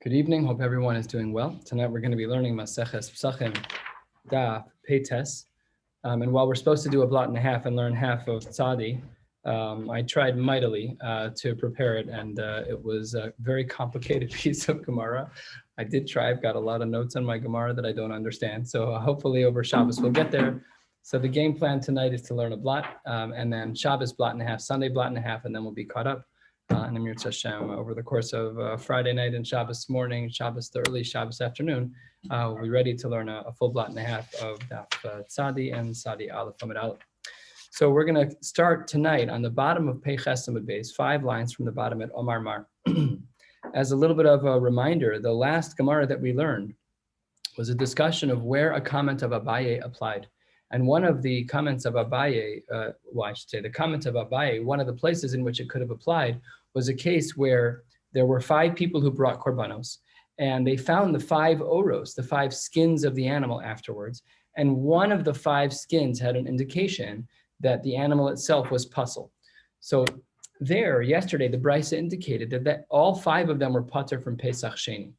Good evening. Hope everyone is doing well. Tonight we're going to be learning Maseches Pesachim, Daf Peites. And while we're supposed to do a blot and a half and learn half of Tzadi, I tried mightily to prepare it, and it was a very complicated piece of Gemara. I did try. I've got a lot of notes on my Gemara that I don't understand. So hopefully over Shabbos we'll get there. So the game plan tonight is to learn a blot, and then Shabbos blot and a half, Sunday blot and a half, and then we'll be caught up. And Amir Hashem, over the course of Friday night and Shabbos morning, Shabbos early, Shabbos afternoon, we'll be ready to learn a full blot and a half of Daf Tzadi and Tzadi Aleph Amud Aleph. So we're going to start tonight on the bottom of Pei Ches Amud Beis, 5 lines from the bottom at Omar Mar. As a little bit of a reminder, the last Gemara that we learned was a discussion of where a comment of Abaye applied. And one of the comments of Abaye, the comment of Abaye, one of the places in which it could have applied was a case where there were 5 people who brought korbanos, and they found the 5 oros, the 5 skins of the animal afterwards. And one of the 5 skins had an indication that the animal itself was puzzle. So there, yesterday, the Brisa indicated that all 5 of them were pater from Pesach Sheni.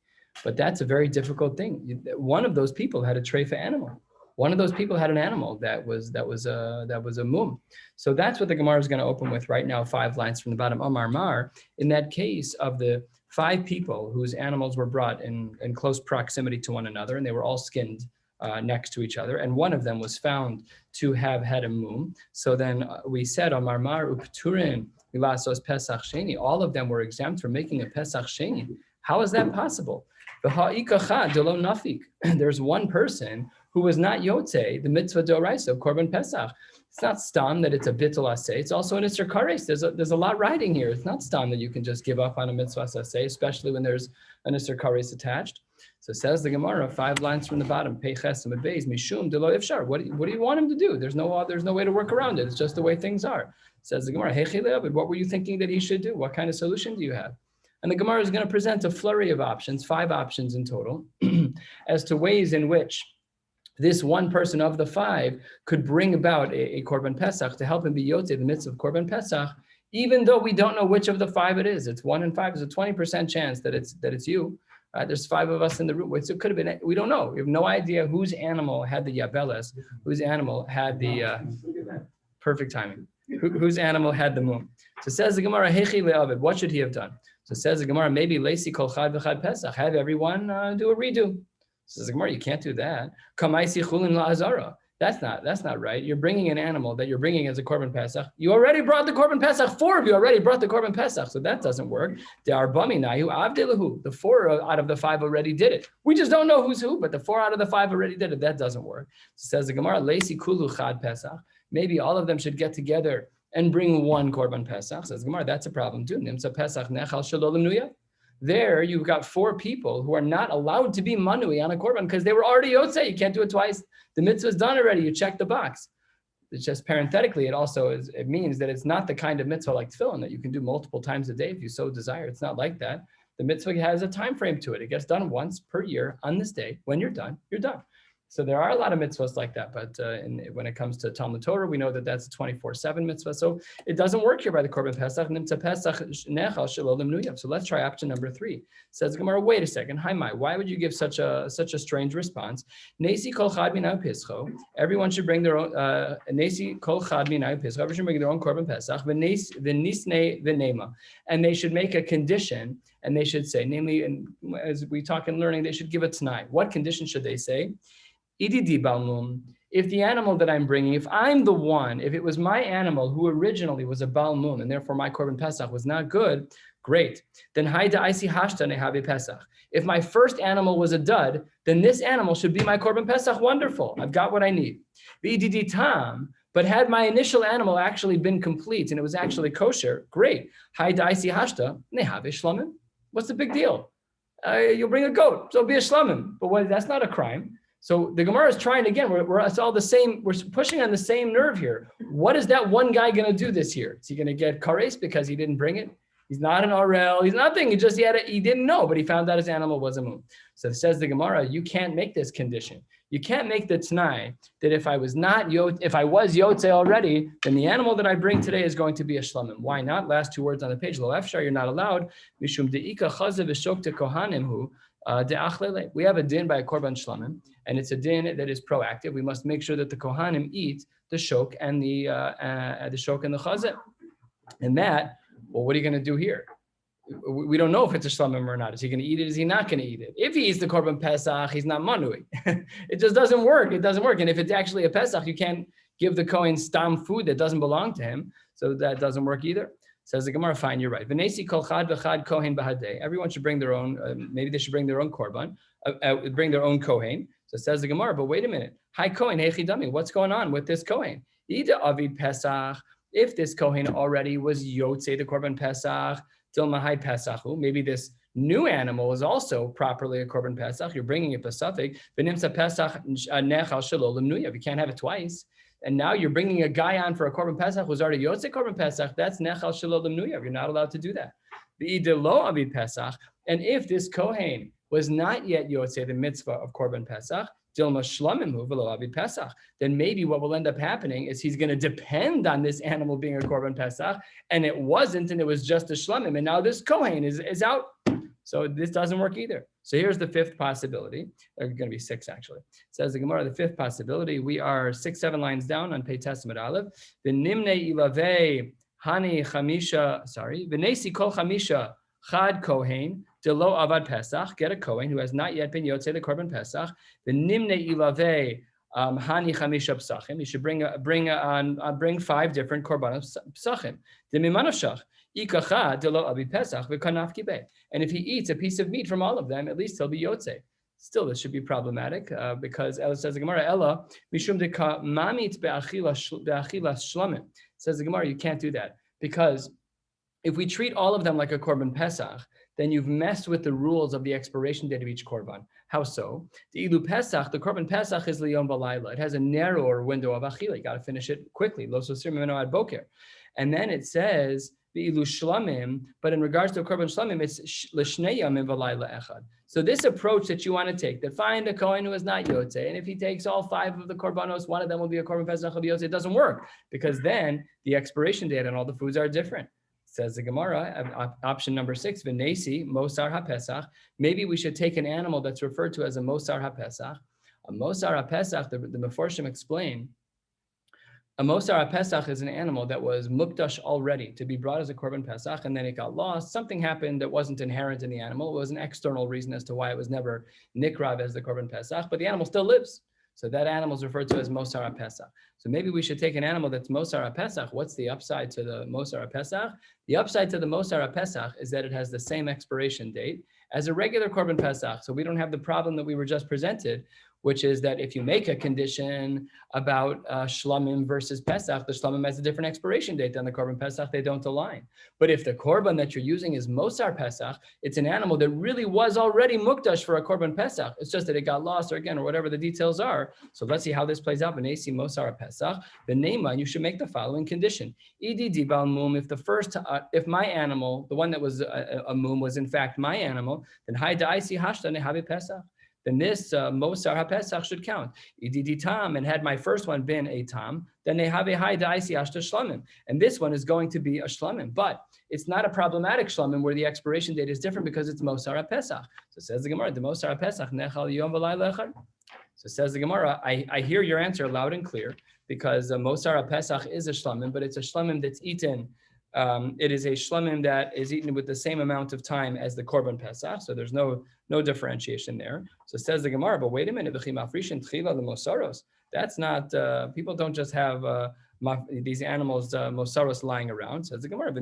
But that's a very difficult thing. One of those people had a treifa animal. One of those people had an animal that was a mum. So that's what the Gemara is going to open with right now, 5 lines from the bottom. Omar Mar, in that case of the 5 people whose animals were brought in close proximity to one another, and they were all skinned next to each other, and one of them was found to have had a mum. So then we said, Omar Mar upturin milasos Pesach Sheni. All of them were exempt from making a Pesach Sheni. How is that possible? There's one person who was not yotze, the mitzvah d'oraisa of korban pesach. It's not stam that it's a bittul aseh. It's also an isser kares. There's a lot riding here. It's not stam that you can just give up on a mitzvah aseh, especially when there's an isser kares attached. So says the Gemara, 5 lines from the bottom, Pei Ches Amud Beis, mishum delo ifshar. What do you want him to do? There's no way to work around it. It's just the way things are. Says the Gemara, Hechi le'avid, what were you thinking that he should do? What kind of solution do you have? And the Gemara is going to present a flurry of options, 5 options in total, as to ways in which this one person of the 5 could bring about a korban pesach to help him be yotze, the mitzvah of korban pesach, even though we don't know which of the 5 it is. It's 1 in 5. There's a 20% chance that it's you. There's 5 of us in the room. So it could have been. We don't know. We have no idea whose animal had the yabeles, whose animal had the perfect timing, whose animal had the mum. So says the Gemara, Hechi le'avid. What should he have done? So says the Gemara, maybe Lesi kol chad v'chad pesach. Have everyone do a redo. Says the Gemara, you can't do that. Kamaisi chulin la'azara. That's not right. You're bringing an animal that you're bringing as a korban pesach. You already brought the korban pesach. 4 of you already brought the korban pesach, so that doesn't work. The arbami nayu avdelahu. The 4 out of the 5 already did it. We just don't know who's who, but the 4 out of the 5 already did it. That doesn't work. So says the Gemara, Lesi kulu chad pesach. Maybe all of them should get together and bring 1 korban pesach. Says Gemara, that's a problem too. Nimsa pesach nechal shalolim nuya. There, you've got 4 people who are not allowed to be manui on a korban because they were already yotze. You can't do it twice. The mitzvah is done already. You check the box. It's just parenthetically, it means that it's not the kind of mitzvah like tefillin that you can do multiple times a day if you so desire. It's not like that. The mitzvah has a time frame to it. It gets done once per year on this day. When you're done, you're done. So there are a lot of mitzvahs like that, but when it comes to Talmud Torah, we know that that's a 24/7 mitzvah. So it doesn't work here by the korban pesach. So let's try option number 3. Says Gemara, wait a second, Haimai, why would you give such a strange response? Nesi kol chad minay pischo. Everyone should bring their own. Nesi kol chad minay pischo. Everyone should bring their own korban pesach. V'nisnei v'nema, and they should make a condition, and they should say, namely, and as we talk in learning, they should give a t'nai. What condition should they say? If the animal that I'm bringing, if I'm the one, if it was my animal who originally was a balmum, and therefore my korban pesach was not good, great. Then haida isi hashta nehavi pesach. If my first animal was a dud, then this animal should be my korban pesach. Wonderful, I've got what I need. Tam, but had my initial animal actually been complete and it was actually kosher, great. Haida isi hashta nehavi shlamim. What's the big deal? You'll bring a goat, so it'll be a shlamim. But that's not a crime. So the Gemara is trying again. It's all the same. We're pushing on the same nerve here. What is that one guy going to do this year? Is he going to get kares because he didn't bring it? He's not an orel. He's nothing. He didn't know, but he found out his animal was a mum. So it says the Gemara, you can't make this condition. You can't make the t'nai that if I was yotze already, then the animal that I bring today is going to be a shlamim. Why not? Last two words on the page. Lo efshar, you're not allowed. Mishum deika chazav v'shokta kohanim hu de'achlele. We have a din by a korban shlamim, and it's a din that is proactive. We must make sure that the kohanim eat the shok and the shok and the chazav. And that, well, what are you going to do here? We don't know if it's a shlamim or not. Is he going to eat it? Is he not going to eat it? If he eats the korban pesach, he's not manui. It just doesn't work. It doesn't work. And if it's actually a pesach, you can't give the kohen stam food that doesn't belong to him. So that doesn't work either. Says the Gemara, fine, you're right. V'nesi kol chad v'chad kohen b'hadei. Everyone should bring their own, maybe they should bring their own korban, bring their own kohen. So it says the Gemara, but wait a minute. Hi kohen, hechi dami. What's going on with this kohen? Ida avid pesach. If this kohen already was yotze the korban pesach, till mahai pesachu, maybe this new animal is also properly a korban pesach. You're bringing it pesafik. V'nimsa pesach nechal shalol lemnuyav. You can't have it twice. And now you're bringing a guy on for a korban pesach who's already yotze korban pesach. That's nechal shalol lemnuyav. You're not allowed to do that. V'ida lo avid pesach. And if this kohen was not yet yotze the mitzvah of korban pesach, then maybe what will end up happening is he's going to depend on this animal being a korban pesach, and it wasn't, and it was just a shlamim, and now this kohen is out. So this doesn't work either. So here's the fifth possibility. There's going to be six actually. It says the Gemara, the fifth possibility. We are 6-7 lines down on Pei Testament Aleph. The nimne ilave hani chamisha. V'nesi kol chamisha chad kohen. Delo avad pesach, get a kohen who has not yet been yotze the korban pesach. The nimne ilave hani chamisha psachim. You should bring 5 different korban psachim. The mimanavshach ikacha delo avid pesach v'kanaf kibeh. And if he eats a piece of meat from all of them, at least he'll be yotze. Still, this should be problematic because Ella says the Gemara, Ella mishum deka mamit be'achila shlamim. Says the Gemara, you can't do that because if we treat all of them like a korban pesach, then you've messed with the rules of the expiration date of each korban. How so? The ilu pesach, the korban pesach is liyom balayla. It has a narrower window of achila. You got to finish it quickly. Lo sosir mimeno ad boker. And then it says the ilu shlamim, but in regards to korban shlamim, it's l'shnei yamim balayla echad. So this approach that you want to take, that find a kohen who is not yotze, and if he takes all 5 of the korbanos, one of them will be a korban pesach of yotze. It doesn't work because then the expiration date on all the foods are different. Says the Gemara, option number 6, V'nesi, Mosar HaPesach. Maybe we should take an animal that's referred to as a Mosar HaPesach. A Mosar HaPesach, the Meforshim explain, a Mosar HaPesach is an animal that was mukdash already to be brought as a korban pesach, and then it got lost. Something happened that wasn't inherent in the animal. It was an external reason as to why it was never nikrav as the korban pesach, but the animal still lives. So that animal is referred to as Mosar HaPesach. So maybe we should take an animal that's Mosar HaPesach. What's the upside to the Mosar HaPesach? The upside to the Mosar HaPesach is that it has the same expiration date as a regular korban pesach. So we don't have the problem that we were just presented, which is that if you make a condition about shlamim versus pesach, the shlamim has a different expiration date than the korban pesach, they don't align. But if the korban that you're using is mosar pesach, it's an animal that really was already mukdash for a korban pesach. It's just that it got lost or whatever the details are. So let's see how this plays out. V'nesi mosar pesach, the nema, you should make the following condition. Idi dibal mum, if my animal, the one that was a mum was in fact my animal, then hai da'isi hashta nehavi pesach. Then this Mosar HaPesach should count. Ididi tam, and had my first one been a tam, then they have a high da'isi ashta shlamim. And this one is going to be a shlamim, but it's not a problematic shlamim where the expiration date is different because it's Mosar HaPesach. So says the Gemara, the Mosar HaPesach nechal yom v'layla echad. So says the Gemara, I hear your answer loud and clear because Mosar HaPesach is a shlamim, but it's a shlamim that's eaten. It is a shlamim that is eaten with the same amount of time as the korban pesach, so there's no differentiation there. So says the Gemara, but wait a minute, that's not, people don't just have these animals, mosaros, lying around. Says the Gemara,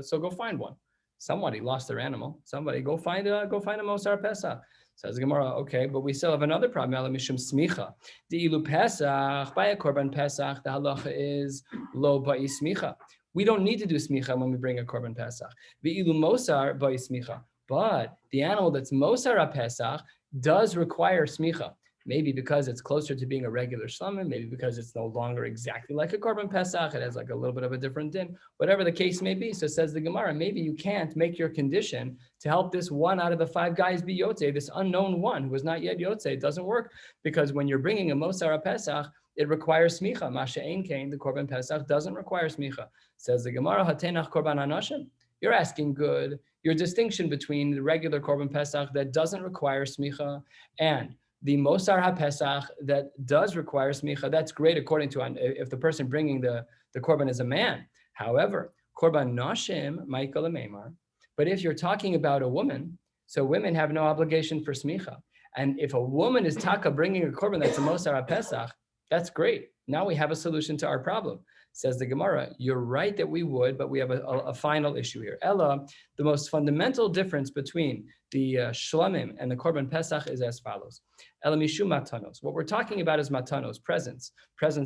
so go find one. Somebody lost their animal. Somebody go find a mosar pesach. Says the Gemara, okay, but we still have another problem. Mishum smicha. The ilu pesach, by a korban pesach, the halacha is lo ba'i smicha. We don't need to do smicha when we bring a korban pesach. The ilu mosar ba'i smicha. But the animal that's mosar pesach does require smicha. Maybe because it's closer to being a regular shlamim, maybe because it's no longer exactly like a korban pesach, it has like a little bit of a different din, whatever the case may be. So says the Gemara, maybe you can't make your condition to help this one out of the 5 guys be yotzei, this unknown one who is not yet yotzei. It doesn't work because when you're bringing a mosar pesach, it requires smicha. Masha ein kain, the korban pesach doesn't require smicha. Says the Gemara, hatenach korban anashim. You're asking good. Your distinction between the regular korban pesach that doesn't require smicha and the Mosar HaPesach that does require smicha, that's great according to if the person bringing the korban is a man. However, korban nashim, Michael Meimar. But if you're talking about a woman, so women have no obligation for smicha. And if a woman is taka bringing a korban that's a Mosar HaPesach, that's great. Now we have a solution to our problem. Says the Gemara, you're right that we would, but we have a final issue here. Ella, the most fundamental difference between the shlamim and the korban pesach is as follows. Ella mishum matanos. What we're talking about is matanos, presents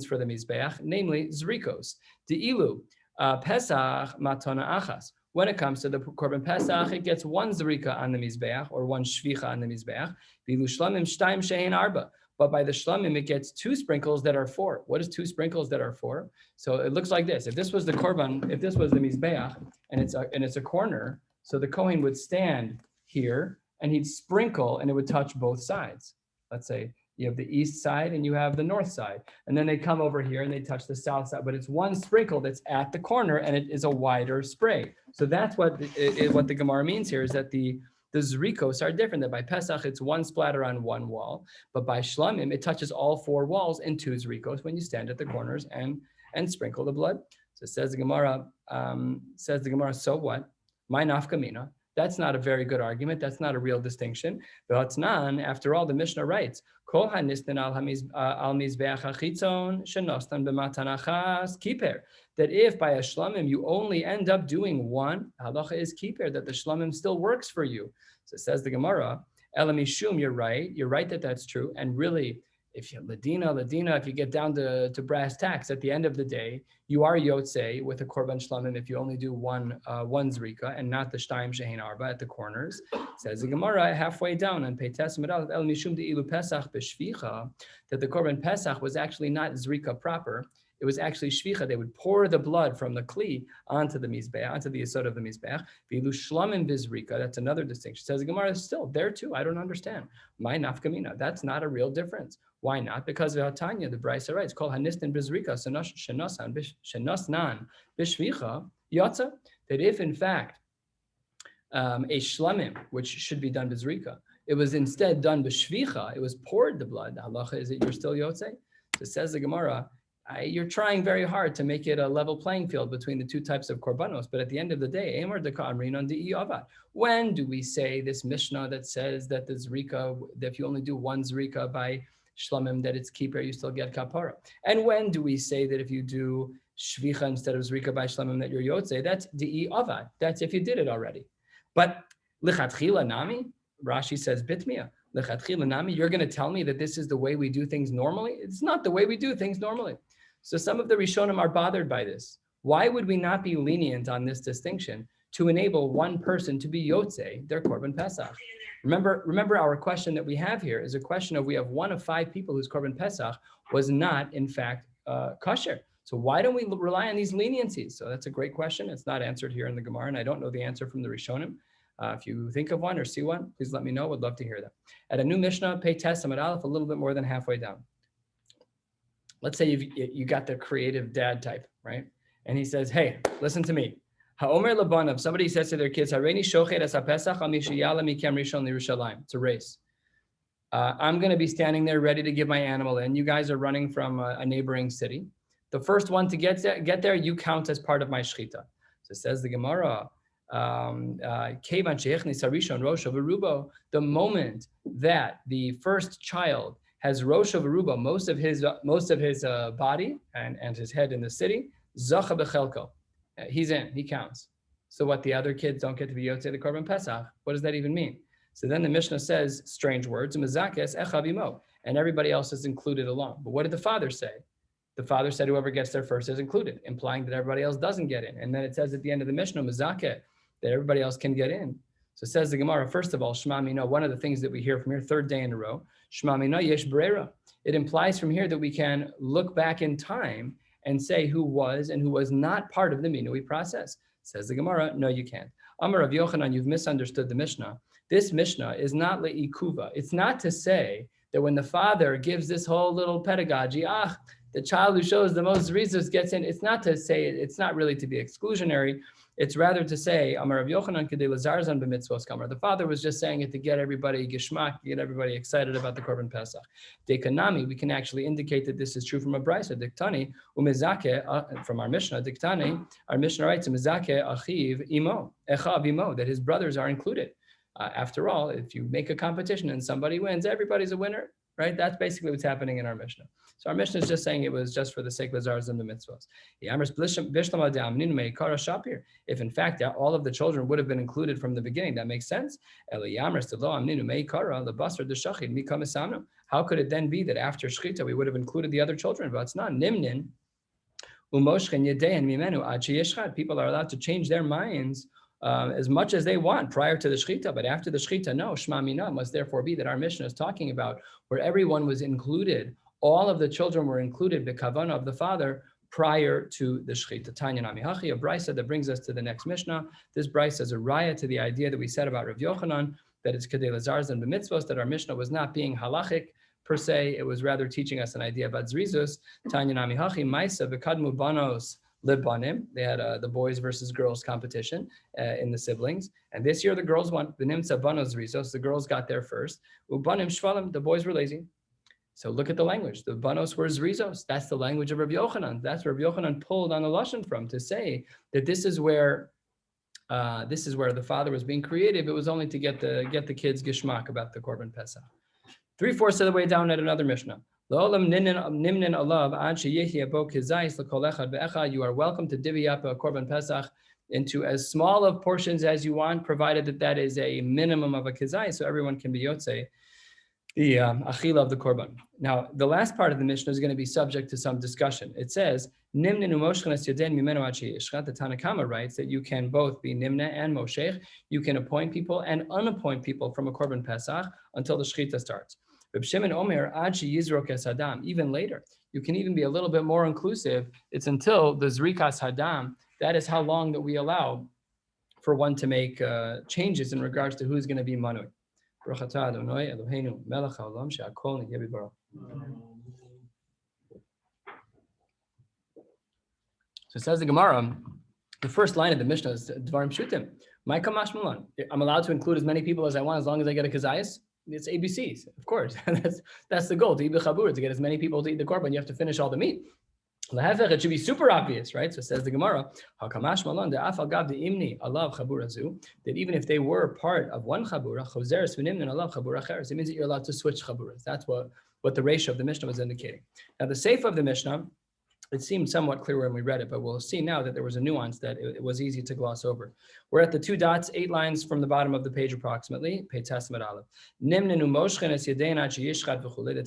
for the mizbeach, namely zrikos. The ilu pesach matana achas. When it comes to the korban pesach, it gets 1 zrika on the mizbeach or 1 shvicha on the mizbeach. Vilu shlamim shtaim shein arba. But by the shlamim, it gets 2 sprinkles that are 4. What is 2 sprinkles that are 4? So it looks like this. If this was the korban, if this was the mizbeach, and it's a corner, so the kohen would stand here and he'd sprinkle, and it would touch both sides. Let's say you have the east side and you have the north side, and then they come over here and they touch the south side. But it's 1 sprinkle that's at the corner, and it is a wider spray. So that's what the Gemara means here is that the zrikos are different. That by Pesach, it's 1 splatter on 1 wall, but by Shlamim, it touches all 4 walls in 2 zrikos when you stand at the corners and sprinkle the blood. So says the Gemara, so what? My nafkamina. That's not a very good argument. That's not a real distinction. After all, the Mishnah writes, that if by a shlamim you only end up doing 1, halacha is kiper, that the shlamim still works for you. So it says the Gemara, elamishum, you're right that that's true. And really, if you ladina, if you get down to brass tacks, at the end of the day, you are yotzei with a korban shlamim if you only do one zrika and not the shtaim shehin arba at the corners. Says the Gemara halfway down on Peites Medal el mishum deilu pesach b'shvicha, that the korban pesach was actually not zrika proper. It was actually shvicha. They would pour the blood from the kli onto the mizbeach, onto the yesod of the mizbeach. V'ilu shlamim bizrika. That's another distinction. Says the Gemara, still there too. I don't understand. My nafkamina. That's not a real difference. Why not? Because of Tanya, the Brisa writes, "Kol hanistin bizrika shenasnan bishvicha yotza." That if in fact a shlamim, which should be done bizrika, it was instead done b'shvicha, it was poured the blood. The halacha is that you're still yotzei. So says the Gemara, you're trying very hard to make it a level playing field between the 2 types of korbanos, but at the end of the day, when do we say this Mishnah that says that the zrika, that if you only do 1 zrika by shlamim, that it's keeper, you still get kapara? And when do we say that if you do shvicha instead of zrika by shlamim, that you're yotzei? That's di'i avad. That's if you did it already. But lichatchila nami, Rashi says bitmia. Lichatchila nami, you're going to tell me that this is the way we do things normally? It's not the way we do things normally. So some of the Rishonim are bothered by this. Why would we not be lenient on this distinction to enable one person to be yotzei, their korban pesach? Remember our question that we have here is a question of we have 1 of 5 people whose korban pesach was not in fact kosher. So why don't we rely on these leniencies? So that's a great question. It's not answered here in the Gemara, and I don't know the answer from the Rishonim. If you think of one or see one, please let me know. Would love to hear that. At a new Mishnah, Peites Amud Aleph, a little bit more than halfway down. Let's say you got the creative dad type, right? And he says, hey, listen to me. Ha'omer Labanav, somebody says to their kids, Hareini shochet es ha'pesach al mishiyala mikem rishon liYerushalayim. It's a race. I'm going to be standing there ready to give my animal in. You guys are running from a neighboring city. The first one to get there, you count as part of my shechita. So says the Gemara, the moment that the first child has rosh of aruba, most of his body and his head in the city, zacha bechelko, he's in, he counts. So what, the other kids don't get to be yotzei the korban pesach? What does that even mean? So then the Mishnah says strange words, mezakes echavimo, and everybody else is included along. But what did the father say? The father said whoever gets there first is included, implying that everybody else doesn't get in. And then it says at the end of the Mishnah, mezakeh, that everybody else can get in. So it says the Gemara, first of all, Shema Mino, one of the things that we hear from here, third day in a row, Shema Mino yesh brera. It implies from here that we can look back in time and say who was and who was not part of the Minui process. Says the Gemara, no, you can't. Amar Rav Yochanan, you've misunderstood the Mishnah. This Mishnah is not le'ikuva. It's not to say that when the father gives this whole little pedagogy, the child who shows the most reasons gets in. It's not to say, it's not really to be exclusionary. It's rather to say, Amar Rav Yochanan kedei lazarzan b'mitzvos kamar. The father was just saying it to get everybody geshmak, get everybody excited about the Korban Pesach. Dekanami, we can actually indicate that this is true from a brisa. Diktani umezake from our Mishnah. Diktani, our Mishnah writes umezake achiv imo echav imo, that his brothers are included. After all, if you make a competition and somebody wins, everybody's a winner, right? That's basically what's happening in our Mishnah. So our Mishnah is just saying it was just for the sake of the Zars and the mitzvahs. If in fact all of the children would have been included from the beginning, that makes sense. How could it then be that after Shechita we would have included the other children? But it's not. Nimnin. People are allowed to change their minds as much as they want prior to the Shechita, but after the Shechita, no, Shema Mina must therefore be that our Mishnah is talking about where everyone was included, all of the children were included, the kavanah of the father, prior to the Shechita. Tanya Nami Hachi, a brisa that brings us to the next Mishnah. This brisa is a raya to the idea that we said about Rav Yochanan, that it's kedei lazarz and b'mitzvos, that our Mishnah was not being halachic per se, it was rather teaching us an idea about zrizus. Tanya Nami Hachi, Maisa v'kadmu banos Libbanim. They had the boys versus girls competition in the siblings. And this year the girls won. The Nimtza Banos Rizos, the girls got there first. Ubanim Shvalim, the boys were lazy. So look at the language. The Banos were Zrizos. That's the language of Rabbi Yochanan. That's where Rabbi Yochanan pulled on the Lashon from to say that this is where the father was being creative. It was only to get the kids gishmak about the Korban Pesach. 3/4 of the way down at another Mishnah. You are welcome to divvy up a Korban Pesach into as small of portions as you want, provided that is a minimum of a kizai, so everyone can be yotzei the achila of the korban. Now, the last part of the Mishnah is going to be subject to some discussion. It says, the Tanakama writes that you can both be nimna and moshech. You can appoint people and unappoint people from a korban pesach until the shechita starts. Reb Shimon Omer, even later. You can even be a little bit more inclusive. It's until the zrikas hadam. That is how long that we allow for one to make changes in regards to who's going to be manui. So it says the Gemara, the first line of the Mishnah is Dvarim Shutim. I'm allowed to include as many people as I want as long as I get a kazayas. It's ABCs, of course. that's the goal, to eat the chabur, to get as many people to eat the korban. You have to finish all the meat. It should be super obvious, right? So it says the Gemara, that even if they were part of one chabura, it means that you're allowed to switch chaburas. That's what the ratio of the Mishnah was indicating. Now the seif of the Mishnah, it seemed somewhat clear when we read it, but we'll see now that there was a nuance that it was easy to gloss over. We're at the 2 dots, 8 lines from the bottom of the page approximately, Pei Testament Aleph. The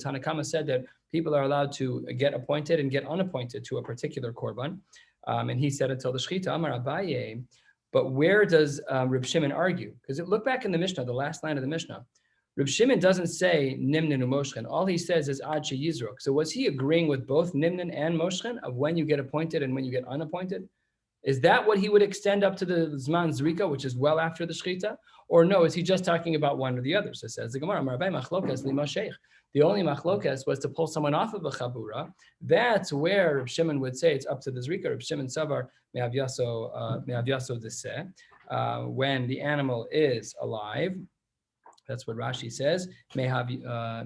Tanakama said that people are allowed to get appointed and get unappointed to a particular korban. And he said until the Shechita, Amar Abaye. But where does Reb Shimon argue? Because look back in the Mishnah, the last line of the Mishnah. Reb Shimon doesn't say Nimnin u'Moshchen. All he says is Ad Sheyizrok. So was he agreeing with both Nimnin and Moshchen of when you get appointed and when you get unappointed? Is that what he would extend up to the Zman Zrika, which is well after the Shechita? Or no, is he just talking about one or the other? So it says the Gemara, the only machlokas was to pull someone off of a chabura. That's where Reb Shimon would say it's up to the Zrika. Reb Shimon Savar me'avyaso deseh, when the animal is alive. That's what Rashi says. Mechiyusa,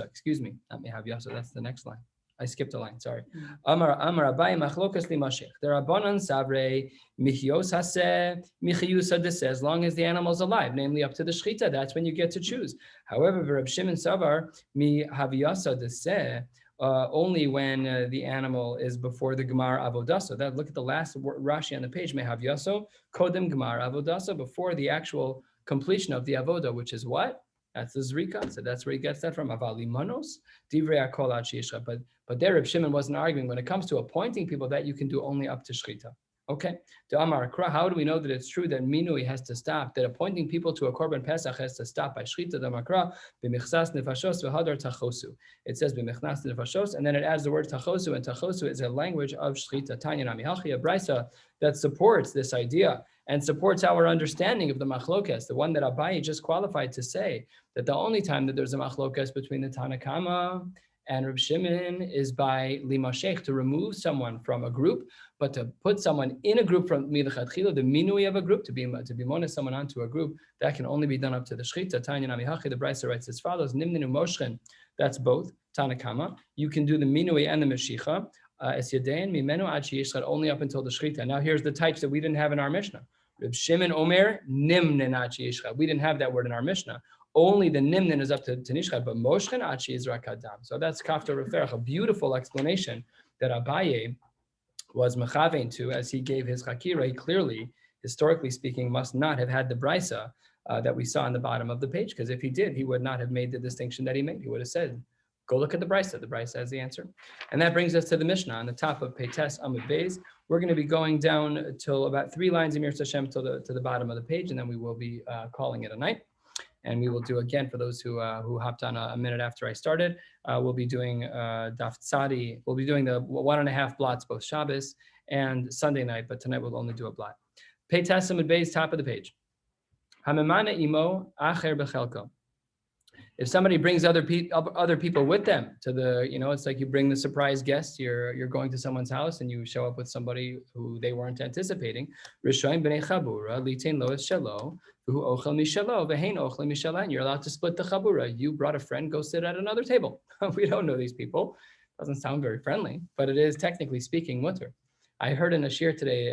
excuse me, not mehavyasa. That's the next line. I skipped a line. Sorry. Amar Abaye machlokas limashech. There are banan savre michiyos haseh michiyusa deseh. As long as the animal's alive, namely up to the shechita, that's when you get to choose. However, Reb Shimon Savar mihavyasa deseh. Only when the animal is before the Gemar Avodasa. That look at the last Rashi on the page. Mehavyaso kodem Gemar Avodasa, before the actual completion of the avoda, which is what? That's the zrika. So that's where he gets that from. Avali manos divrei akol ad sheishcha. But there, Reb Shimon wasn't arguing when it comes to appointing people that you can do only up to shechita. Okay. How do we know that it's true that minui has to stop, that appointing people to a korban pesach has to stop by shchita damakra b'michsas nefashos v'hadar tachosu? It says b'michnas nefashos, and then it adds the word tachosu, and tachosu is a language of shchita. Tanya nami hachi, a brisa that supports this idea and supports our understanding of the machlokes, the one that Abaye just qualified to say that the only time that there's a machlokes between the Tanakama and Reb Shimon is by limashech, to remove someone from a group, but to put someone in a group from milachatchila, the minui of a group, to be moneh someone onto a group, that can only be done up to the shchita. Tanya nami hachi, the brisa writes as follows: nimninu moshchen. That's both Tanakama. You can do the minui and the meshicha. Es yadein mimenu ad sheyishchad, only up until the shchita. Now here's the types that we didn't have in our Mishnah. Reb Shimon Omer nimnen ad sheyishchad. We didn't have that word in our Mishnah. Only the nimnin is up to nishchad, but moshchen ad sheyizrak adam. So that's kafta referach, a beautiful explanation that Abaye was mechavein to as he gave his chakira. He clearly, historically speaking, must not have had the brisa that we saw on the bottom of the page, because if he did, he would not have made the distinction that he made. He would have said, go look at the brisa. The brisa has the answer. And that brings us to the Mishnah on the top of Peites Amud Beis. We're going to be going down till about 3 lines of Mir Hashem to the bottom of the page, and then we will be calling it a night. And we will do again, for those who hopped on a minute after I started, we'll be doing Daf Tzadi. We'll be doing the 1.5 blots, both Shabbos and Sunday night, but tonight we'll only do a blot. Pei Tessim and Beis, top of the page. Hamemana imo acher bechelko. If somebody brings other people with them to the, it's like you bring the surprise guest. You're going to someone's house and you show up with somebody who they weren't anticipating. Rishoim b'nei chabura litain lo es shelo v'hu ochel mishelo v'hein ochle mishelo. And you're allowed to split the chabura. You brought a friend, go sit at another table. We don't know these people. Doesn't sound very friendly, but it is technically speaking mutter. I heard in a shiur today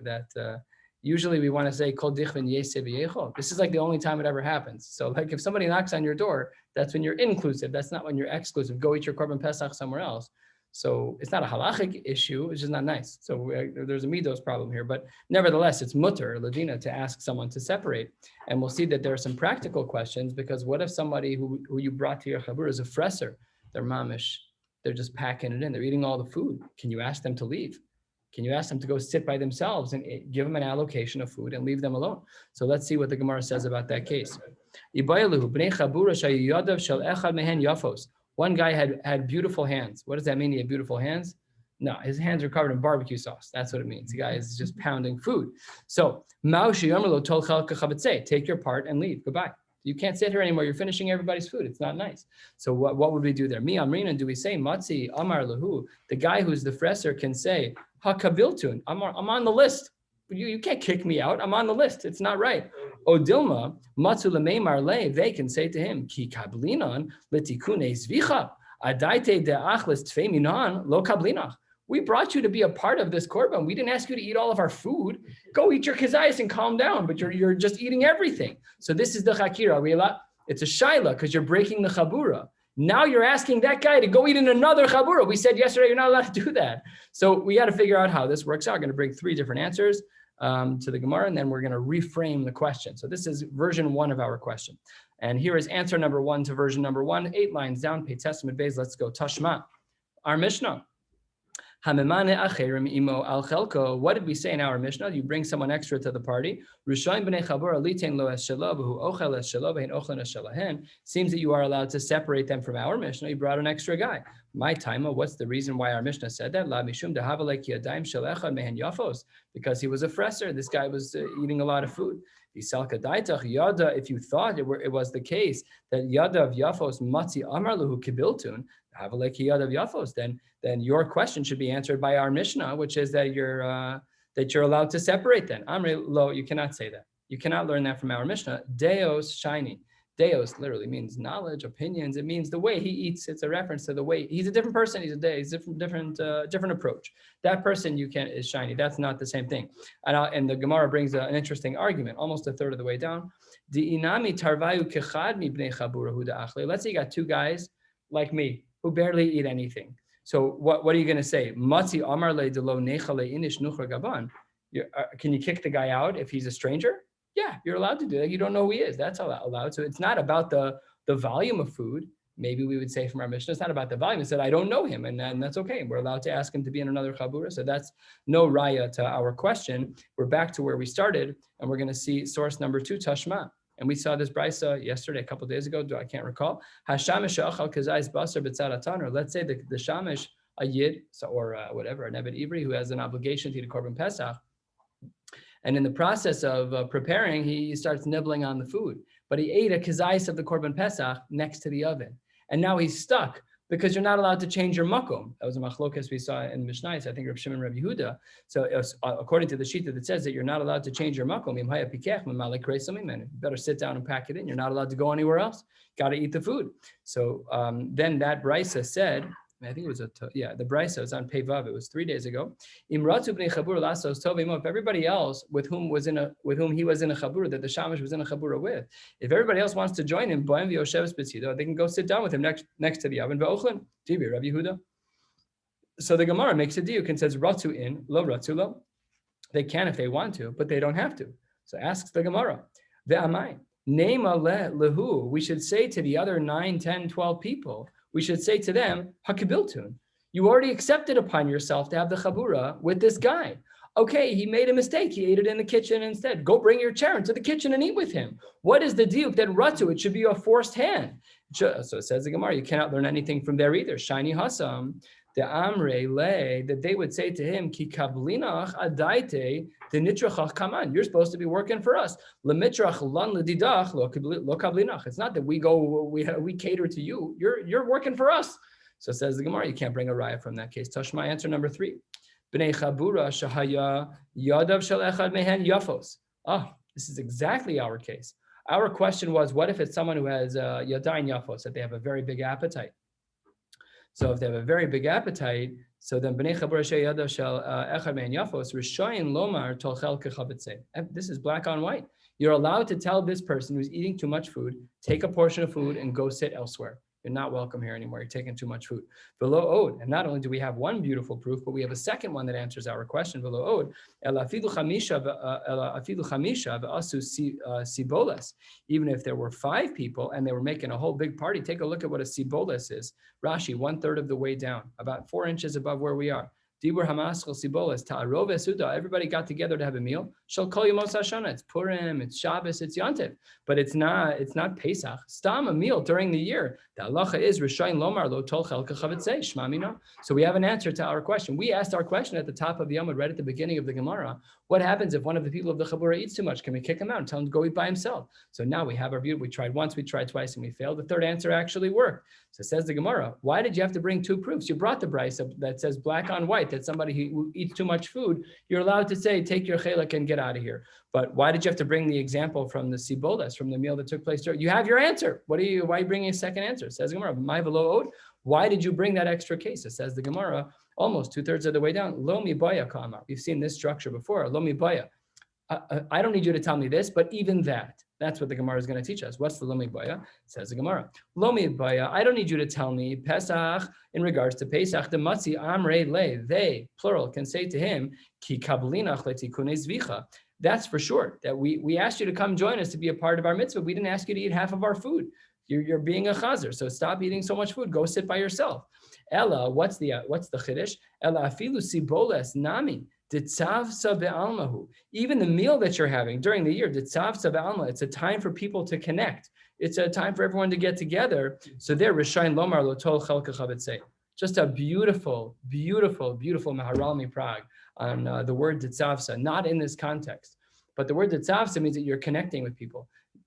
that. Usually we want to say kol dichvin yeseh v'yechol. This is like the only time it ever happens. So like if somebody knocks on your door, that's when you're inclusive. That's not when you're exclusive. Go eat your korban pesach somewhere else. So it's not a halachic issue. It's just not nice. So there's a midos problem here. But nevertheless, it's mutter, ladina, to ask someone to separate. And we'll see that there are some practical questions, because what if somebody who you brought to your chabur is a fresser? They're mamish. They're just packing it in. They're eating all the food. Can you ask them to leave? Can you ask them to go sit by themselves and give them an allocation of food and leave them alone? So let's see what the Gemara says about that case. One guy had beautiful hands. What does that mean? He had beautiful hands? No, his hands are covered in barbecue sauce. That's what it means. The guy is just pounding food. So, take your part and leave. Goodbye. You can't sit here anymore. You're finishing everybody's food. It's not nice. So what would we do there? Mi amrina, do we say matzi amar lahu? The guy who's the fresser can say, hakabiltun, I'm on the list. You can't kick me out. I'm on the list. It's not right. Odilma, matzu lemeimar le, they can say to him, ki kablinan litikune zvicha, adaite de'achlis tfeminan lo kablinach. We brought you to be a part of this korban. We didn't ask you to eat all of our food. Go eat your kazayas and calm down, but you're just eating everything. So this is the chakira. It's a shaila because you're breaking the chabura. Now you're asking that guy to go eat in another chabura. We said yesterday you're not allowed to do that. So we got to figure out how this works out. I'm going to bring 3 different answers to the Gemara, and then we're going to reframe the question. So this is version 1 of our question. And here is answer number 1 to version number 1, 8 lines down, Pei Testament Beis. Let's go. Tashma. Our Mishnah. What did we say in our Mishnah? You bring someone extra to the party. Seems that you are allowed to separate them from our Mishnah. You brought an extra guy. My time, what's the reason why our Mishnah said that? Because he was a fresser. This guy was eating a lot of food. If you thought it was the case that yada of yafos matzi amar lahu kibiltun, then your question should be answered by our Mishnah, which is that you're allowed to separate them. Amri lo, you cannot say that. You cannot learn that from our Mishnah. Deos shiny. Deos literally means knowledge, opinions. It means the way he eats. It's a reference to the way he's a different person. He's a different approach. That person is shiny. That's not the same thing. And the Gemara brings an interesting argument, almost a third of the way down. Let's say you got 2 guys like me who barely eat anything. So what are you going to say? Matzi amar le de lo nechale inish nuchra gaban. Can you kick the guy out if he's a stranger? Yeah, you're allowed to do that. You don't know who he is. That's allowed. So it's not about the volume of food. maybe we would say from our Mishnah, it's not about the volume. It said, I don't know him, and that's okay. We're allowed to ask him to be in another chabura. So that's no raya to our question. We're back to where we started, and we're going to see source number 2, Tashma. And we saw this brisa yesterday, a couple of days ago. I can't recall. Hashamish achal kazais basar b'tzad, or let's say the shamish, a yid, or whatever, an Eved Ivri who has an obligation to eat a korban pesach. And in the process of preparing, he starts nibbling on the food. But he ate a kazais of the korban pesach next to the oven. And now he's stuck because you're not allowed to change your makom. That was a machlokas we saw in Mishnah, I think Reb Shimon and Reb Yehuda. So according to the shita that says that you're not allowed to change your makom, you better sit down and pack it in. You're not allowed to go anywhere else. Got to eat the food. So then that brisa said, I think it was the brisa was on Pevav. It was 3 days ago. If everybody else with whom he was in a chabura, that the shamash was in a chabura with, if everybody else wants to join him, they can go sit down with him next to the oven. Rabbi Yehuda. So the Gemara makes a diuk and says ratu in, lo ratu lo. They can if they want to, but they don't have to. So asks the Gemara, ve'amai nema lehu. We should say to the other 9, 10, 12 people. We should say to them, Hakibiltun, you already accepted upon yourself to have the chabura with this guy. Okay, he made a mistake. He ate it in the kitchen instead. Go bring your chair into the kitchen and eat with him. What is the diuk that ratu? It should be a forced hand. So it says the Gemara, you cannot learn anything from there either. Shiny hasam, the amre le, that they would say to him, Ki kablinach adaite, the nitrachach kaman. You're supposed to be working for us. Lemitrach lan ledidach lo kablinach. It's not that we go, we cater to you. You're working for us. So says the Gemara, you can't bring a raya from that case. Tashma, answer number 3. Bnei chabura shahaya yadav shel echad mehen yafos. This is exactly our case. Our question was, what if it's someone who has yadayin yafos, that they have a very big appetite? So if they have a very big appetite, so then bnei chabura sheyadav shel echad mehen yafos rishayin lomar tolchel kechabetzei. This is black on white. You're allowed to tell this person who's eating too much food, take a portion of food and go sit elsewhere. You're not welcome here anymore. You're taking too much food. Below od, and not only do we have one beautiful proof, but we have a second one that answers our question. Below od, siboles. Even if there were 5 people and they were making a whole big party, take a look at what a siboles is. Rashi, 1/3 of the way down, about 4 inches above where we are. Dibur hamaschel siboles ta'arov esuda. Everybody got together to have a meal. Shal kol yomos hashana. It's Purim, it's Shabbos, it's Yontif, but it's not Pesach. Stam, a meal during the year. The halacha is rishayin lomar lo tol chelka chavetzei shma mino. So we have an answer to our question. We asked our question at the top of the Yomad, right at the beginning of the Gemara. What happens if one of the people of the chabura eats too much? Can we kick him out and tell him to go eat by himself? So now we have our view. We tried once, we tried twice, and we failed. The third answer actually worked. So says the Gemara, why did you have to bring 2 proofs? You brought the brisa that says black on white, that somebody who eats too much food, you're allowed to say, take your chelak and get out of here. But why did you have to bring the example from the siboles, from the meal that took place? You have your answer. Why are you bringing a second answer? Says the Gemara, my velo od. Why did you bring that extra case? It says the Gemara, almost 2/3 of the way down. Lo mi baya kamar. We've seen this structure before. Lo mi baya. I don't need you to tell me this, but even that. That's what the Gemara is going to teach us. What's the Lo mi baya? Says the Gemara. Lo mi baya. I don't need you to tell me Pesach in regards to Pesach. The matzi amre le. They, plural, can say to him, Ki kablinach letikune zvicha. That's for sure. That we asked you to come join us to be a part of our mitzvah. We didn't ask you to eat half of our food. You're being a chazer, so stop eating so much food. Go sit by yourself. Ella, what's the chiddush? Ella afilu siboles nami ditzavsa be'almahu. Even the meal that you're having during the year, ditzavsa be'alma. It's a time for people to connect. It's a time for everyone to get together. So there, rishayin lomar lo tol chelka chavetzei. Just a beautiful, beautiful, beautiful Maharalmi Prague on the word ditzavsa. Not in this context, but the word ditzavsa means that you're connecting with people.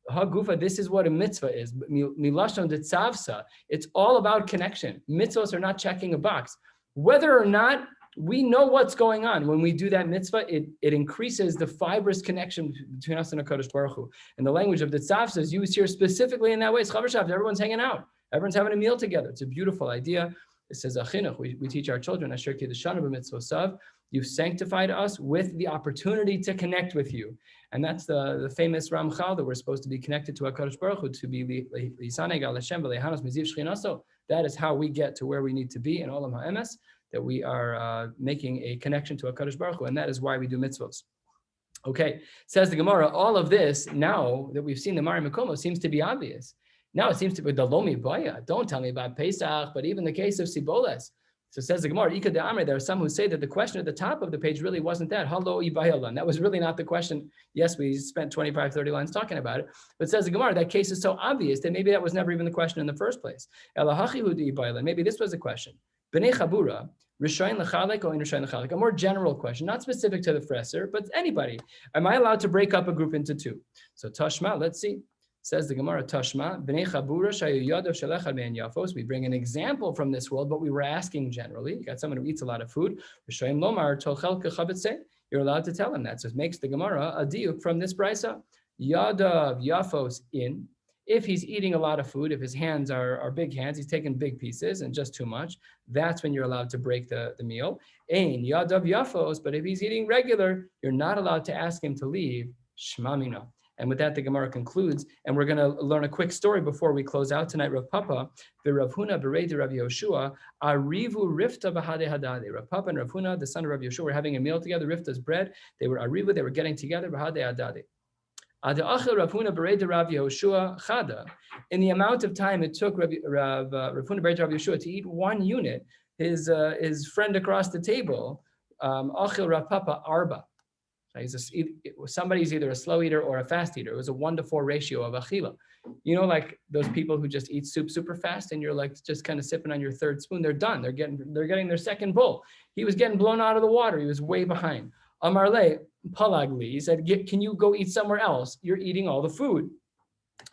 Hagufa, this is what a mitzvah is. Milashon ditzavsa. It's all about connection. Mitzvahs are not checking a box. Whether or not we know what's going on when we do that mitzvah, it increases the fibrous connection between us and HaKadosh Baruch Hu. And the language of ditzavsa is used here specifically in that way. It's chaver shav. Everyone's hanging out. Everyone's having a meal together. It's a beautiful idea. It says, Achinuch, we teach our children, Asher ki d'shanu b'mitzvosav, you've sanctified us with the opportunity to connect with you. And that's the famous Ramchal, that we're supposed to be connected to HaKadosh Baruch Hu, to be Lisaneg al Hashem v'lehanos miziv shchinaso. That is how we get to where we need to be in Olam HaEmes, that we are making a connection to HaKadosh Baruch Hu, and that is why we do mitzvos. Okay, says the Gemara, all of this, now that we've seen the Mari Makomo, seems to be obvious. Now it seems to be the lomi boya. Don't tell me about Pesach, but even the case of Siboles. So says the Gemara, Ika de Amre, there are some who say that the question at the top of the page really wasn't that. Halo ibayalan. That was really not the question. Yes, we spent 25, 30 lines talking about it. But says the Gemara, that case is so obvious that maybe that was never even the question in the first place. Maybe this was the question. B'nei Chabura, Rishayin L'chalek or in Rishayin L'chalek? A more general question, not specific to the fresser, but anybody. Am I allowed to break up a group into two? So Tashma, let's see. Says the Gemara, Tashma, B'nei Chabura shayu yadav shalech ben yafos. We bring an example from this world, but we were asking generally. You got someone who eats a lot of food. Rishayin Lomar tochel kechabetze. You're allowed to tell him that. So it makes the Gemara a diuk from this brisa. Yadav yafos in. If he's eating a lot of food, if his hands are big hands, he's taking big pieces and just too much, that's when you're allowed to break the meal. Ein yadav yafos. But if he's eating regular, you're not allowed to ask him to leave. Shmamina. And with that, the Gemara concludes, and we're going to learn a quick story before we close out tonight. Rav Papa, Rav Huna, Berei Rav Yoshua, Arivu Rifta Bahade Hadade. Rav Papa and Rav Huna, the son of Rav Yoshua, were having a meal together. Rifta's bread. They were Arivu. They were getting together. Bahade Hadade. Rav Huna Berei Rav Yoshua Chada. In the amount of time it took Rav Huna Berei Rav Yoshua to eat one unit, his friend across the table, Achil Rav Papa Arba. Somebody's either a slow eater or a fast eater. It was a 1-to-4 ratio of achila. You know, like those people who just eat soup super fast and you're like just kind of sipping on your third spoon. They're done. They're getting their second bowl. He was getting blown out of the water. He was way behind. Amarle Palagli, he said, can you go eat somewhere else? You're eating all the food.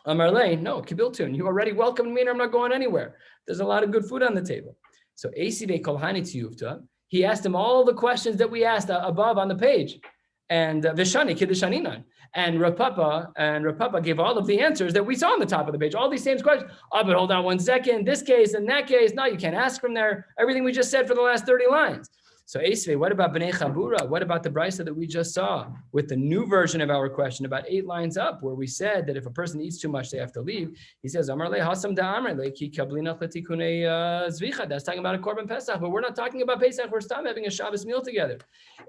Amarle, no, Kibiltun, you already welcomed me and I'm not going anywhere. There's a lot of good food on the table. So Esive Kolhani Tiyuvta, he asked him all the questions that we asked above on the page. And Vishani Kiddishaninan. And Rav Papa gave all of the answers that we saw on the top of the page. All these same questions. Oh, but hold on 1 second. This case and that case. No, you can't ask from there. Everything we just said for the last 30 lines. So Esve, what about B'nei Chabura? What about the brisa that we just saw with the new version of our question about 8 lines up, where we said that if a person eats too much, they have to leave? He says, Amar le hasam da amar le ki kablina letikune zvicha. That's talking about a korban Pesach, but we're not talking about Pesach. We're still having a Shabbos meal together.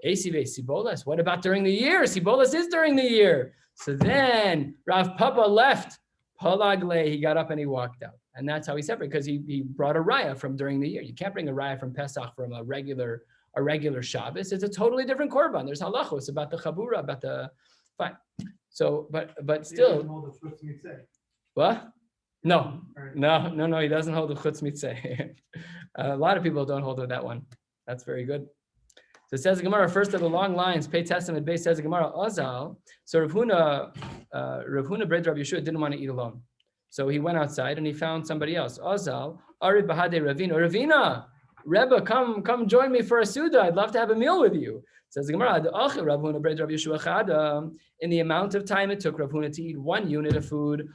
Esve Sibolas. What about during the year? Sibolas is during the year. So then Rav Papa left. Palagle, he got up and he walked out. And that's how he separated, because he brought a raya from during the year. You can't bring a raya from Pesach from a regular Shabbos. It's a totally different korban. There's halachos about the chabura, about the fine. So, but still. What? No. He doesn't hold the chutz mitzvah. A lot of people don't hold with that one. That's very good. So it says the Gemara, first of the long lines, Pei Testament base says the Gemara, Azal. So Rav Huna Bred Rav Yeshua didn't want to eat alone. So he went outside and he found somebody else. Azal, Ari Bahade Ravina. Rebbe, come join me for a Suda. I'd love to have a meal with you. Says the Gemara, in the amount of time it took Rav Huna to eat 1 unit of food,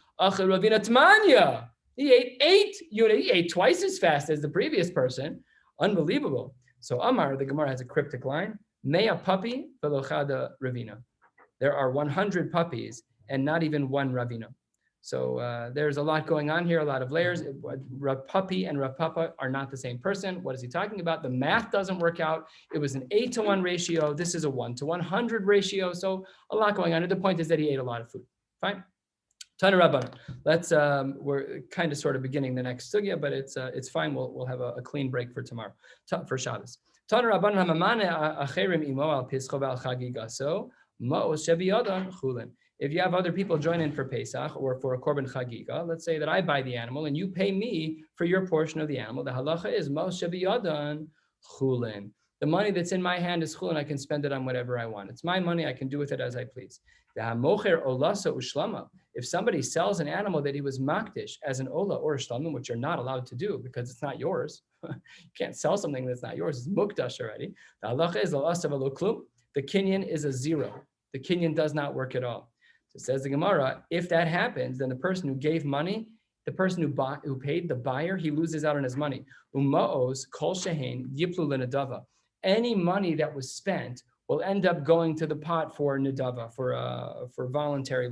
he ate 8 units. He ate twice as fast as the previous person. Unbelievable. So Amar, the Gemara has a cryptic line, Mea puppy velochada ravina. There are 100 puppies and not even 1 ravina. So there's a lot going on here, a lot of layers. Rav Puppy and Rav Papa are not the same person. What is he talking about? The math doesn't work out. It was an 8-to-1 ratio. This is a 1-to-100 ratio. So a lot going on. And the point is that he ate a lot of food. Fine. Tana Rabban. Let's we're kind of sort of beginning the next sugya, but it's fine. We'll have a clean break for tomorrow, for Shabbos. Tana Rabban hamamane acherim imo al pischo val chagigaso ma'os shebiyadan chulin. If you have other people join in for Pesach or for a korban chagiga, let's say that I buy the animal and you pay me for your portion of the animal. The halacha is ma'os shebiyadan chulin. The money that's in my hand is chulin. I can spend it on whatever I want. It's my money. I can do with it as I please. If somebody sells an animal that he was makdish as an ola or a shlamim, which you're not allowed to do because it's not yours, you can't sell something that's not yours. It's mukdash already. The halacha is the kinyan is a 0. The kinyan does not work at all. So says the Gemara, if that happens, then the person who gave money, the person who paid the buyer, he loses out on his money. Umaos kol shehein yiplu lenadava. Any money that was spent will end up going to the pot for nidava, for voluntary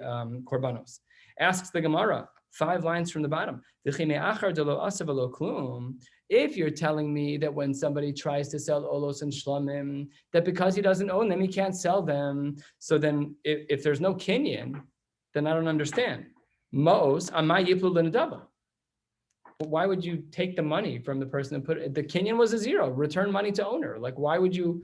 korbanos. Asks the Gemara, 5 lines from the bottom. If you're telling me that when somebody tries to sell olos and shlamim, that because he doesn't own them, he can't sell them. So then if there's no kinyan, then I don't understand. Ma'os amay yiplu l'nedava. Why would you take the money from the person and put it? The kinyan was a zero. Return money to owner. Like, why would you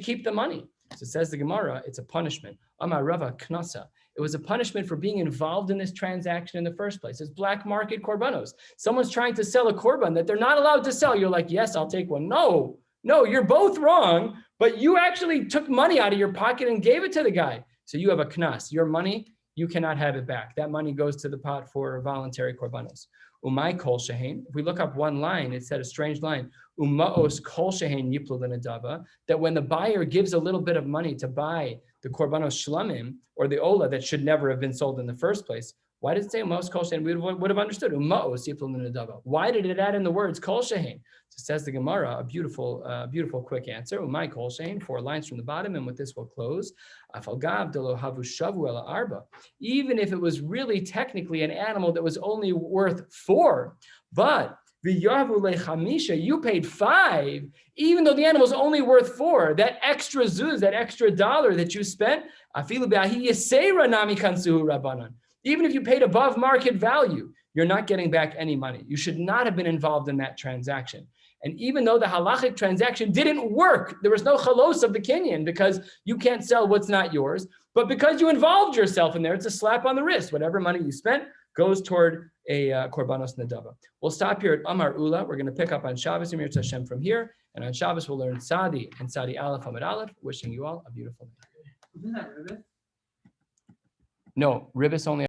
keep the money? So it says the Gemara, it's a punishment. Amar Rava Knasa. It was a punishment for being involved in this transaction in the first place. It's black market korbanos. Someone's trying to sell a korban that they're not allowed to sell. You're like, yes, I'll take one. No, you're both wrong, but you actually took money out of your pocket and gave it to the guy. So you have a knas. Your money, you cannot have it back. That money goes to the pot for voluntary korbanos. Umay kol shehein. If we look up one line, it said a strange line. Umaos kol shehein yiplu l'nedava. That when the buyer gives a little bit of money to buy the korbanos shlamim or the ola that should never have been sold in the first place, why did it say umaos kol shehein? We would have understood umaos yiplu l'nedava. Why did it add in the words kol shehein? So says the Gemara, a beautiful quick answer. Umay kol shehein, 4 lines from the bottom, and with this we'll close. Even if it was really technically an animal that was only worth 4, but you paid 5, even though the animal is only worth 4, that extra zuz, that extra dollar that you spent, even if you paid above market value, you're not getting back any money. You should not have been involved in that transaction. And even though the halachic transaction didn't work, there was no chalos of the kinyan because you can't sell what's not yours. But because you involved yourself in there, it's a slap on the wrist. Whatever money you spent goes toward a korbanos nedava. We'll stop here at Amar Ula. We're going to pick up on Shabbos Yemir Tashem from here. And on Shabbos, we'll learn Sadi and Sadi Aleph Hamid Aleph. Wishing you all a beautiful day. Isn't that ribbit? No, Ribis only.